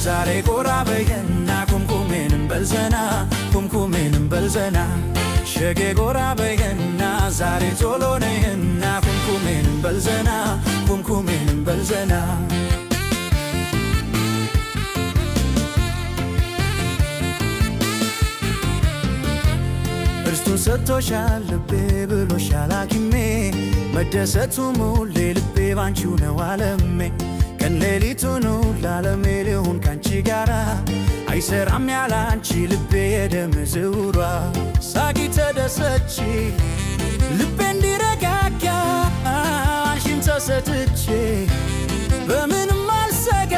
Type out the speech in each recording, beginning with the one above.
ዛሬ ጎራ በይና ኩምኩሜንም በልዘና ኩምኩሜንም በልዘና ሸጌ ጎራ በይና ዛሬ ቶሎ ነይና ኩምኩሜንም በልዘና ኩምኩሜንም በልዘና እርስቱን ሰጥቶሻል ልቤ ብሎሻል ሐኪሜ መደሰቱ ሙሌ ልቤ ባንቺው ነው ዓለሜ ቀን ሌሊቱን ለዓለሜ ልሁን ካንቺ ጋራ አይሰራም ያላንቺ ልቤ የደም ዝውሯ ሳቂ ተደሰች ልቤ እንዲረጋጋ አንቺን ተሰጥቼ በምንም አልሰጋ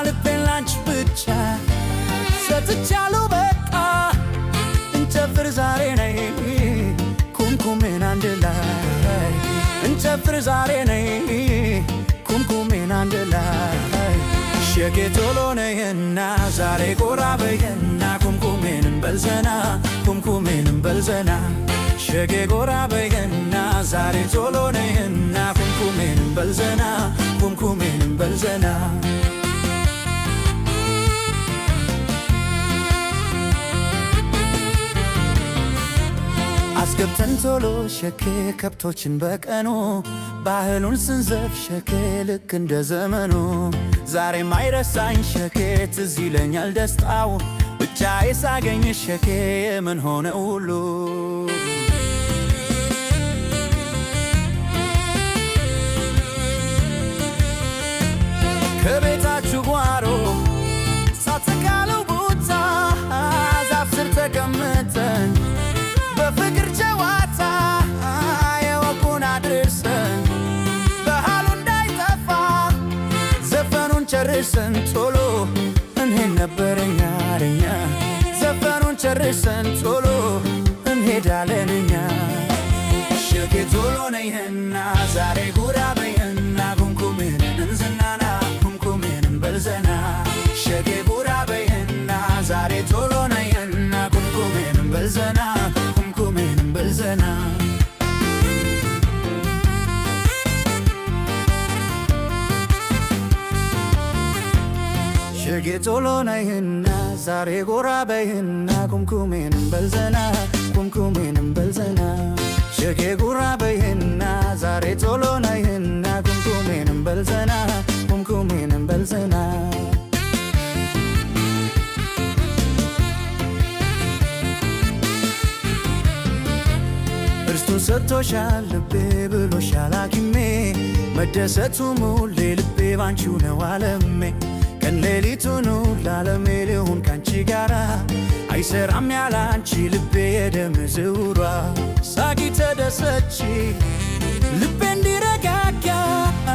ልቤን ላንቺ ብቻ ሰጥቻለሁ በቃ እንጨፍር ዛሬ ነይ ኩምኩሜን አንድ ላይ እንጨፍር ዛሬ ነይ ኩምኩሜን አንድ ላይ ሸጌ ቶሎ ነይና ዛሬ ጎራ በይና ኩምኩሜንም በልዘና ኩምኩሜንም በልዘና ሸጌ ጎራ በይና ዛሬ ቶሎ ነይና ኩምኩሜንም በልዘና ኩምኩሜንም በልዘና አስገብተን ቶሎ ሸኬ ከብቶችን በቀኑ ባህሉን ስንዘፍ ሸኬ ልክ እንደ ዘመኑ ዛሬም አይረሳኝ ሸኬ ትዝ ይለኛል ደስታው ብቻዬ ሳገኝ ሸኬ የምን ሆነ ሁሉ ከቤታችሁ ጓሮ ሳትቃለው ቦታ ዛፍ ስር ተቀምጠን በፍቅር ጨዋታ የወጉን አድርሰን ባህሉ እንዳይጠፋ ዘፈኑን ጨርሰን ቶሎ እንሄድ ነበረኛ አረኛ ዘፈኑን ጨርሰን ቶሎ እንሄዳለን እኛ ሸጌ ቶሎ ነይና ዛሬ ጎራ በይና ኩምኩሜንን እንዝናና ኩምኩሜንን በልዘና ሸጌ ጎራ በይና ዛሬ ቶሎ ነይና ኩምኩሜንን በልዘና በልዘና ሸጌ ቶሎ ነይና ዛሬ ጎራ በይና ኩምኩሜንም በልዘና ኩምኩሜንም በልዘና ሸጌ ጎራ በይና ዛሬ ቶሎ ነይና ኩምኩሜንም በልዘና ኩምኩሜንም በልዘና እርስቱን ሰጥቶሻል ልቤ ብሎሻል ሐኪሜ መደሰቱ ሙሌ ልቤ ባንቺው ነው ዓለሜ ቀን ሌሊቱን ለዓለሜ ልሁን ካንቺ ጋራ አይሰራም ያላንቺ ልቤ የደም ዝውሯ ሳቂ ተደሰች ልቤ እንዲረጋጋ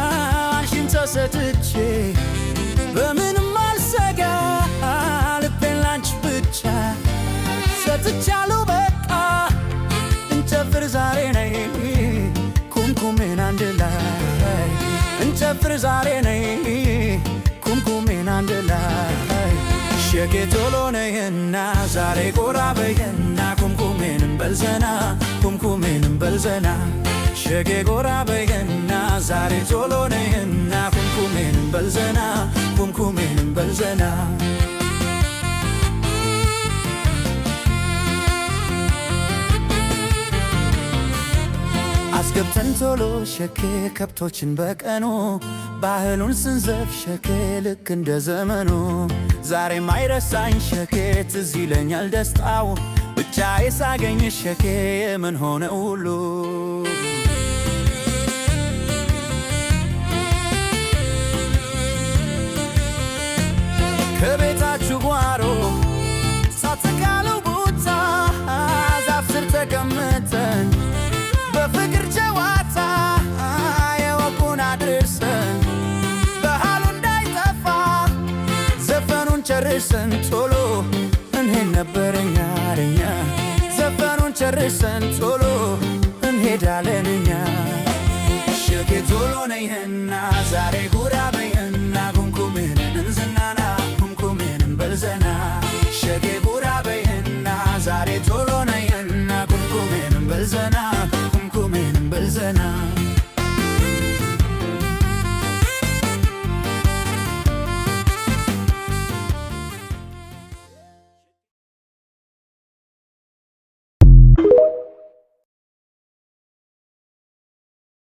አንቺን ተሰጥቼ በምንም አልሰጋ ልቤን ላንቺ ብቻ ሰጥቻለሁ በቃ እንጨፍር ዛሬ ነይ ኩምኩሜን አንድ ላይ እንጨፍር ዛሬ ነይ ኩምኩሜን አንድ ላይ ሸጌ ቶሎ ነይና ዛሬ ጎራ በይና ኩምኩሜንም በልዘና ኩምኩሜንም በልዘና ሸጌ ጎራ በይና ዛሬ ቶሎ ነይና ኩምኩሜንም በልዘና ኩምኩሜንም በልዘና አስገብተን ቶሎ ሸኬ ከብቶችን በቀኑ ባህሉን ስንዘፍ ሸኬ ልክ እንደ ዘመኑ ዛሬም አይረሳኝ ሸኬ ትዝ ይለኛል ደስታው ብቻዬ ሳገኝ ሸኬ የምን ሆነ ሁሉ ከቤታችሁ ጓሮ ሳትቃለው ቦታ ዛፍ ስር ተቀምጠን በፍቅር ጨዋታ የወጉን አድርሰን ባህሉ እንዳይጠፋ ዘፈኑን ጨርሰን ቶሎ እንሄድ ነበረኛ አረኛ ዘፈኑን ጨርሰን ቶሎ እንሄዳለን እኛ ሸጌ ቶሎ ነይና ዛሬ ጎራ በይና ኩምኩሜንን እንዝናና ኩምኩሜንን በልዘና ሸጌ ጎራ በይና ዛሬ ቶሎ